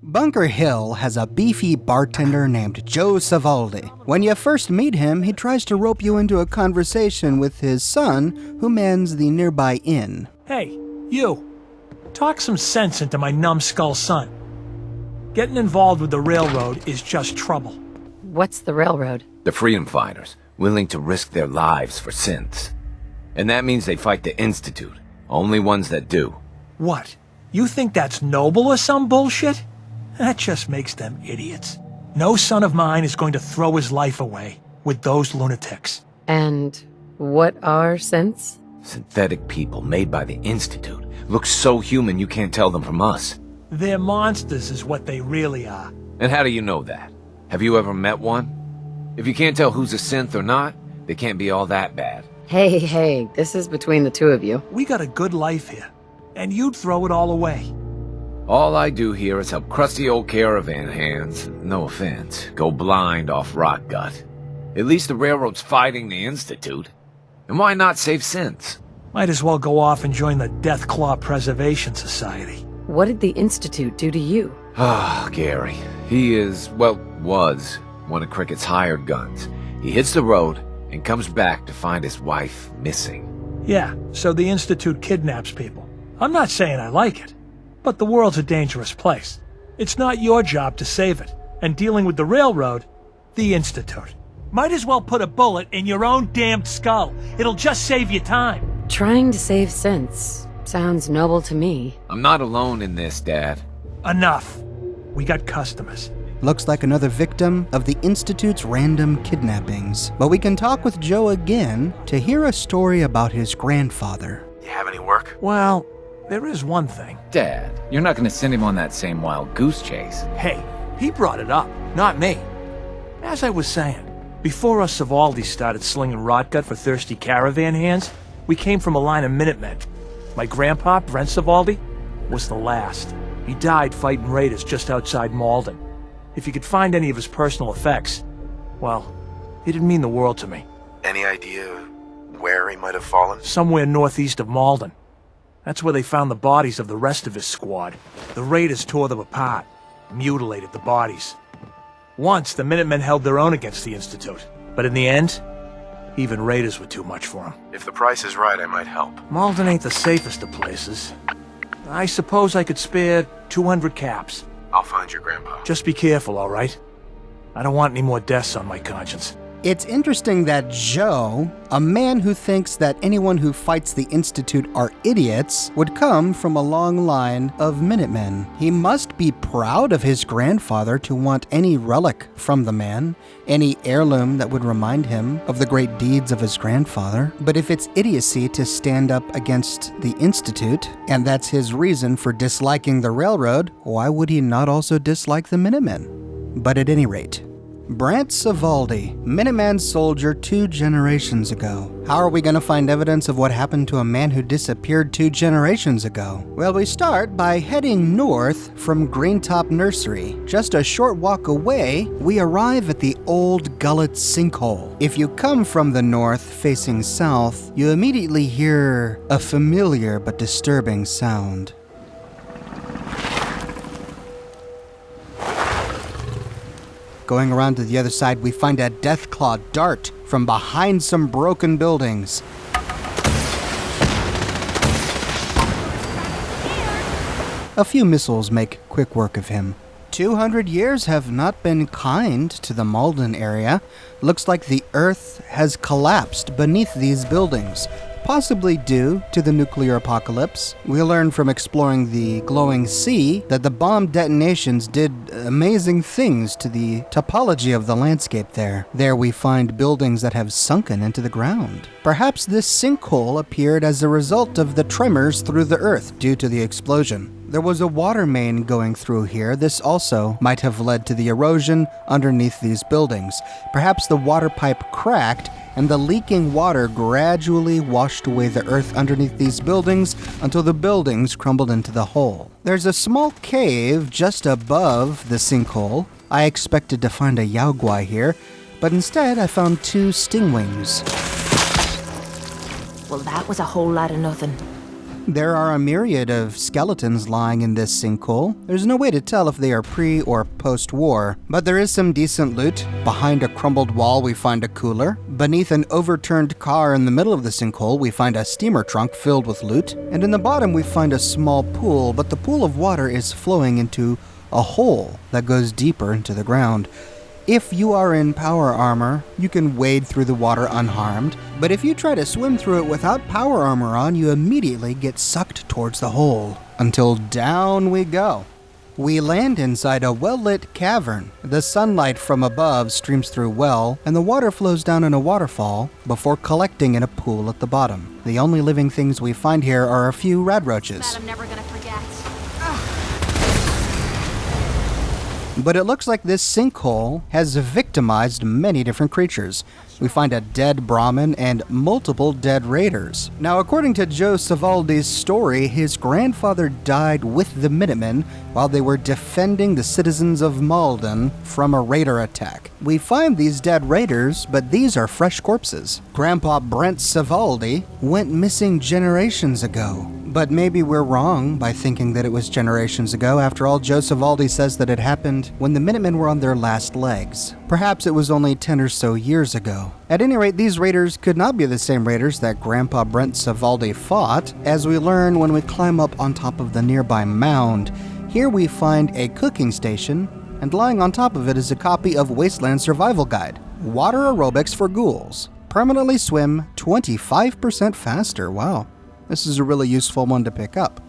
Bunker Hill has a beefy bartender named Joe Savoldi. When you first meet him, he tries to rope you into a conversation with his son, who mans the nearby inn. Hey, you. Talk some sense into my numbskull son. Getting involved with the railroad is just trouble. What's the railroad? The freedom fighters, willing to risk their lives for synths. And that means they fight the Institute. Only ones that do. What? You think that's noble or some bullshit? That just makes them idiots. No son of mine is going to throw his life away with those lunatics. And what are synths? Synthetic people made by the Institute. Look so human you can't tell them from us. They're monsters is what they really are. And how do you know that? Have you ever met one? If you can't tell who's a synth or not, they can't be all that bad. Hey, this is between the two of you. We got a good life here, and you'd throw it all away. All I do here is help crusty old caravan hands, no offense, go blind off rot gut. At least the railroad's fighting the Institute. And why not save synths? Might as well go off and join the Death Claw Preservation Society. What did the Institute do to you? Ah, Gary. He is, well, was one of Cricket's hired guns. He hits the road and comes back to find his wife missing. Yeah, so the Institute kidnaps people. I'm not saying I like it, but the world's a dangerous place. It's not your job to save it. And dealing with the railroad, the Institute. Might as well put a bullet in your own damned skull. It'll just save you time. Trying to save synths sounds noble to me. I'm not alone in this, Dad. Enough. We got customers. Looks like another victim of the Institute's random kidnappings. But we can talk with Joe again to hear a story about his grandfather. You have any work? Well, there is one thing. Dad, you're not gonna send him on that same wild goose chase. Hey, he brought it up, not me. As I was saying, before us Savoldi started slinging rotgut for thirsty caravan hands, we came from a line of Minutemen. My grandpa, Bret Savoldi, was the last. He died fighting raiders just outside Malden. If you could find any of his personal effects, well, it'd mean the world to me. Any idea where he might have fallen? Somewhere northeast of Malden. That's where they found the bodies of the rest of his squad. The raiders tore them apart, mutilated the bodies. Once, the Minutemen held their own against the Institute. But in the end, even raiders were too much for them. If the price is right, I might help. Malden ain't the safest of places. I suppose I could spare 200 caps. I'll find your grandpa. Just be careful, all right? I don't want any more deaths on my conscience. It's interesting that Joe, a man who thinks that anyone who fights the Institute are idiots, would come from a long line of Minutemen. He must be proud of his grandfather to want any relic from the man, any heirloom that would remind him of the great deeds of his grandfather. But if it's idiocy to stand up against the Institute, and that's his reason for disliking the railroad, why would he not also dislike the Minutemen? But at any rate, Bret Savoldi, Minuteman soldier 2 generations ago. How are we going to find evidence of what happened to a man who disappeared 2 generations ago? Well, we start by heading north from Greentop Nursery. Just a short walk away, we arrive at the old Gullet Sinkhole. If you come from the north facing south, you immediately hear a familiar but disturbing sound. Going around to the other side, we find a deathclaw dart from behind some broken buildings. A few missiles make quick work of him. 200 years have not been kind to the Malden area. Looks like the earth has collapsed beneath these buildings, possibly due to the nuclear apocalypse. We learn from exploring the glowing sea that the bomb detonations did amazing things to the topology of the landscape there. There we find buildings that have sunken into the ground. Perhaps this sinkhole appeared as a result of the tremors through the earth due to the explosion. There was a water main going through here. This also might have led to the erosion underneath these buildings. Perhaps the water pipe cracked and the leaking water gradually washed away the earth underneath these buildings until the buildings crumbled into the hole. There's a small cave just above the sinkhole. I expected to find a yaoguai here, but instead I found 2 stingwings. Well, that was a whole lot of nothing. There are a myriad of skeletons lying in this sinkhole. There's no way to tell if they are pre- or post-war, but there is some decent loot. Behind a crumbled wall, we find a cooler. Beneath an overturned car in the middle of the sinkhole, we find a steamer trunk filled with loot. And in the bottom, we find a small pool, but the pool of water is flowing into a hole that goes deeper into the ground. If you are in power armor, you can wade through the water unharmed, but if you try to swim through it without power armor on, you immediately get sucked towards the hole, until down we go. We land inside a well-lit cavern. The sunlight from above streams through well, and the water flows down in a waterfall before collecting in a pool at the bottom. The only living things we find here are a few radroaches. That I'm never gonna forget. But it looks like this sinkhole has victimized many different creatures. We find a dead Brahmin and multiple dead raiders. Now, according to Joe Savoldi's story, his grandfather died with the Minutemen while they were defending the citizens of Malden from a raider attack. We find these dead raiders, but these are fresh corpses. Grandpa Bret Savoldi went missing generations ago. But maybe we're wrong by thinking that it was generations ago. After all, Joe Savoldi says that it happened when the Minutemen were on their last legs. Perhaps it was only 10 or so years ago. At any rate, these raiders could not be the same raiders that Grandpa Bret Savoldi fought, as we learn when we climb up on top of the nearby mound. Here we find a cooking station, and lying on top of it is a copy of Wasteland Survival Guide. Water aerobics for ghouls. Permanently swim 25% faster. Wow. This is a really useful one to pick up.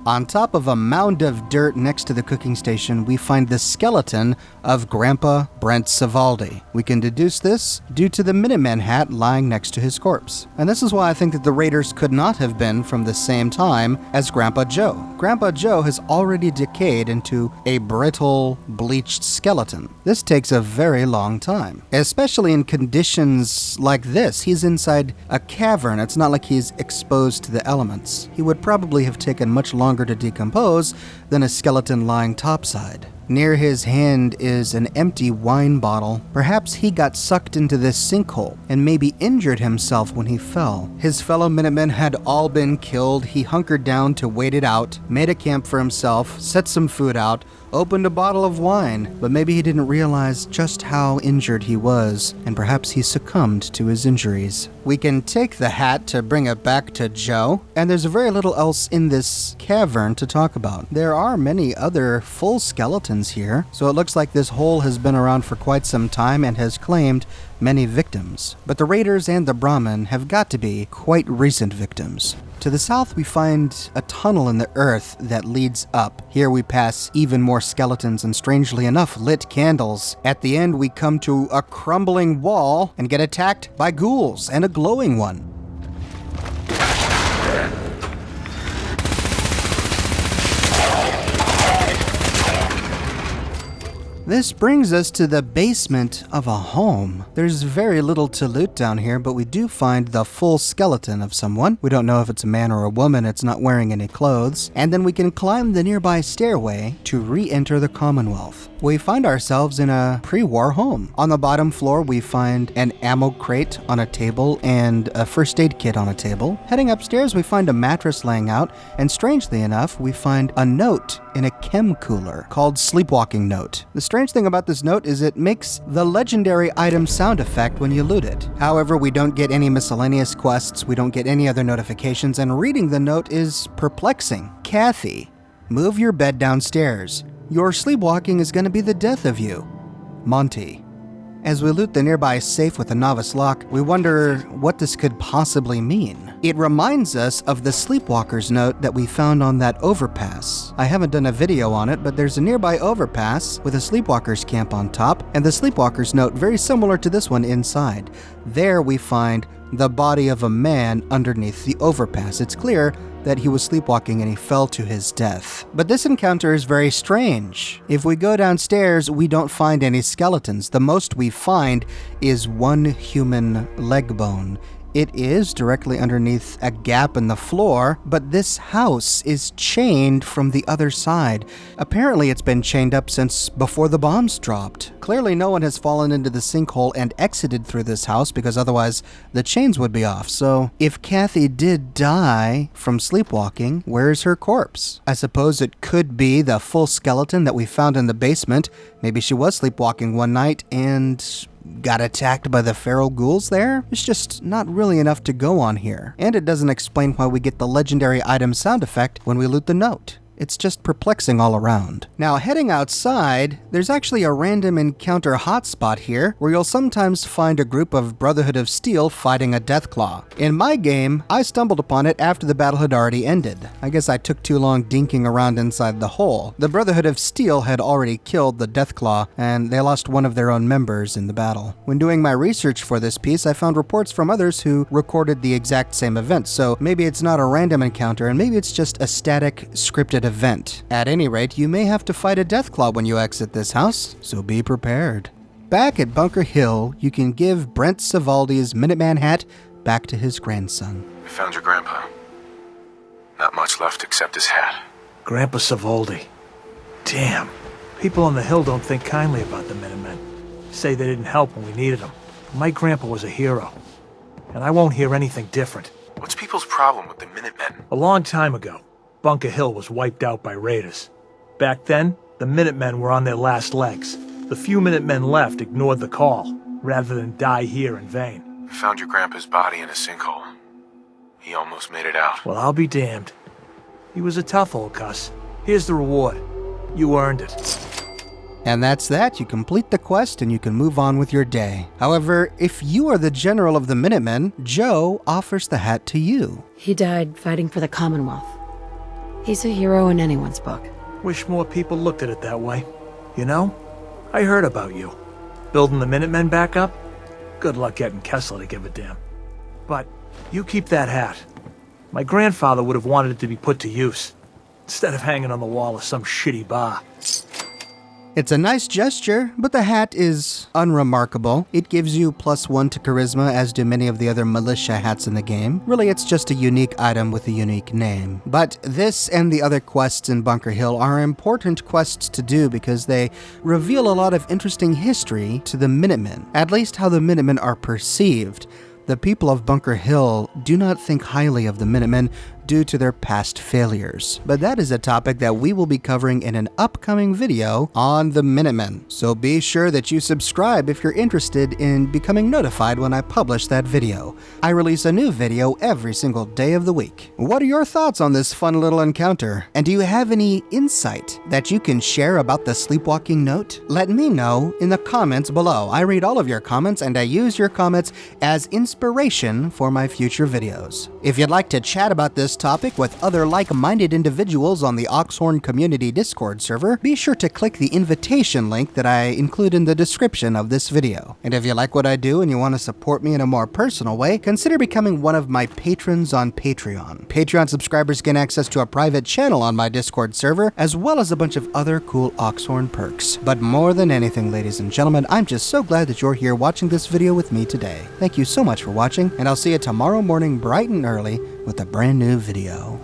On top of a mound of dirt next to the cooking station, we find the skeleton of Grandpa Bret Savoldi. We can deduce this due to the Minuteman hat lying next to his corpse. And this is why I think that the raiders could not have been from the same time as Grandpa Joe. Grandpa Joe has already decayed into a brittle, bleached skeleton. This takes a very long time, especially in conditions like this. He's inside a cavern. It's not like he's exposed to the elements. He would probably have taken much longer to decompose than a skeleton lying topside. Near his hand is an empty wine bottle. Perhaps he got sucked into this sinkhole and maybe injured himself when he fell. His fellow Minutemen had all been killed. He hunkered down to wait it out, made a camp for himself, set some food out, opened a bottle of wine, but maybe he didn't realize just how injured he was, and perhaps he succumbed to his injuries. We can take the hat to bring it back to Joe, and there's very little else in this cavern to talk about. There are many other full skeletons here, so it looks like this hole has been around for quite some time and has claimed many victims. But the raiders and the Brahmin have got to be quite recent victims. To the south, we find a tunnel in the earth that leads up. Here we pass even more skeletons and, strangely enough, lit candles. At the end, we come to a crumbling wall and get attacked by ghouls, and a glowing one. This brings us to the basement of a home. There's very little to loot down here, but we do find the full skeleton of someone. We don't know if it's a man or a woman. It's not wearing any clothes. And then we can climb the nearby stairway to re-enter the Commonwealth. We find ourselves in a pre-war home. On the bottom floor, we find an ammo crate on a table and a first aid kit on a table. Heading upstairs, we find a mattress laying out, and strangely enough, we find a note in a chem cooler called Sleepwalking Note. The strange thing about this note is it makes the legendary item sound effect when you loot it. However, we don't get any miscellaneous quests, we don't get any other notifications, and reading the note is perplexing. Kathy, move your bed downstairs. Your sleepwalking is going to be the death of you. Monty. As we loot the nearby safe with a novice lock, we wonder what this could possibly mean. It reminds us of the Sleepwalker's note that we found on that overpass. I haven't done a video on it, but there's a nearby overpass with a Sleepwalker's camp on top, and the Sleepwalker's note very similar to this one inside. There we find the body of a man underneath the overpass. It's clear that he was sleepwalking and he fell to his death. But this encounter is very strange. If we go downstairs, we don't find any skeletons. The most we find is one human leg bone It is directly underneath a gap in the floor, but this house is chained from the other side. Apparently it's been chained up since before the bombs dropped. Clearly no one has fallen into the sinkhole and exited through this house, because otherwise the chains would be off. So if Kathy did die from sleepwalking, where's her corpse? I suppose it could be the full skeleton that we found in the basement. Maybe she was sleepwalking one night and got attacked by the feral ghouls there? There's just not really enough to go on here. And it doesn't explain why we get the legendary item sound effect when we loot the note. It's just perplexing all around. Now, heading outside, there's actually a random encounter hotspot here where you'll sometimes find a group of Brotherhood of Steel fighting a Deathclaw. In my game, I stumbled upon it after the battle had already ended. I guess I took too long dinking around inside the hole. The Brotherhood of Steel had already killed the Deathclaw, and they lost one of their own members in the battle. When doing my research for this piece, I found reports from others who recorded the exact same event, so maybe it's not a random encounter, and maybe it's just a static, scripted event. At any rate, you may have to fight a Deathclaw when you exit this house, so be prepared. Back at Bunker Hill, you can give Bret Savoldi's Minuteman hat back to his grandson. We found your grandpa. Not much left except his hat. Grandpa Savoldi. Damn. People on the hill don't think kindly about the Minutemen. Say they didn't help when we needed them. My grandpa was a hero. And I won't hear anything different. What's people's problem with the Minutemen? A long time ago, Bunker Hill was wiped out by raiders. Back then, the Minutemen were on their last legs. The few Minutemen left ignored the call, rather than die here in vain. We found your grandpa's body in a sinkhole. He almost made it out. Well, I'll be damned. He was a tough old cuss. Here's the reward. You earned it. And that's that. You complete the quest and you can move on with your day. However, if you are the general of the Minutemen, Joe offers the hat to you. He died fighting for the Commonwealth. He's a hero in anyone's book. Wish more people looked at it that way. You know, I heard about you. Building the Minutemen back up? Good luck getting Kessler to give a damn. But you keep that hat. My grandfather would have wanted it to be put to use, instead of hanging on the wall of some shitty bar. It's a nice gesture, but the hat is unremarkable. It gives you +1 to charisma, as do many of the other militia hats in the game. Really, it's just a unique item with a unique name. But this and the other quests in Bunker Hill are important quests to do because they reveal a lot of interesting history to the Minutemen, at least how the Minutemen are perceived. The people of Bunker Hill do not think highly of the Minutemen due to their past failures. But that is a topic that we will be covering in an upcoming video on the Minutemen. So be sure that you subscribe if you're interested in becoming notified when I publish that video. I release a new video every single day of the week. What are your thoughts on this fun little encounter? And do you have any insight that you can share about the sleepwalking note? Let me know in the comments below. I read all of your comments and I use your comments as inspiration for my future videos. If you'd like to chat about this topic with other like-minded individuals on the Oxhorn community Discord server, be sure to click the invitation link that I include in the description of this video. And if you like what I do and you want to support me in a more personal way, consider becoming one of my patrons on Patreon. Patreon subscribers gain access to a private channel on my Discord server, as well as a bunch of other cool Oxhorn perks. But more than anything, ladies and gentlemen, I'm just so glad that you're here watching this video with me today. Thank you so much for watching, and I'll see you tomorrow morning bright and early with a brand new video.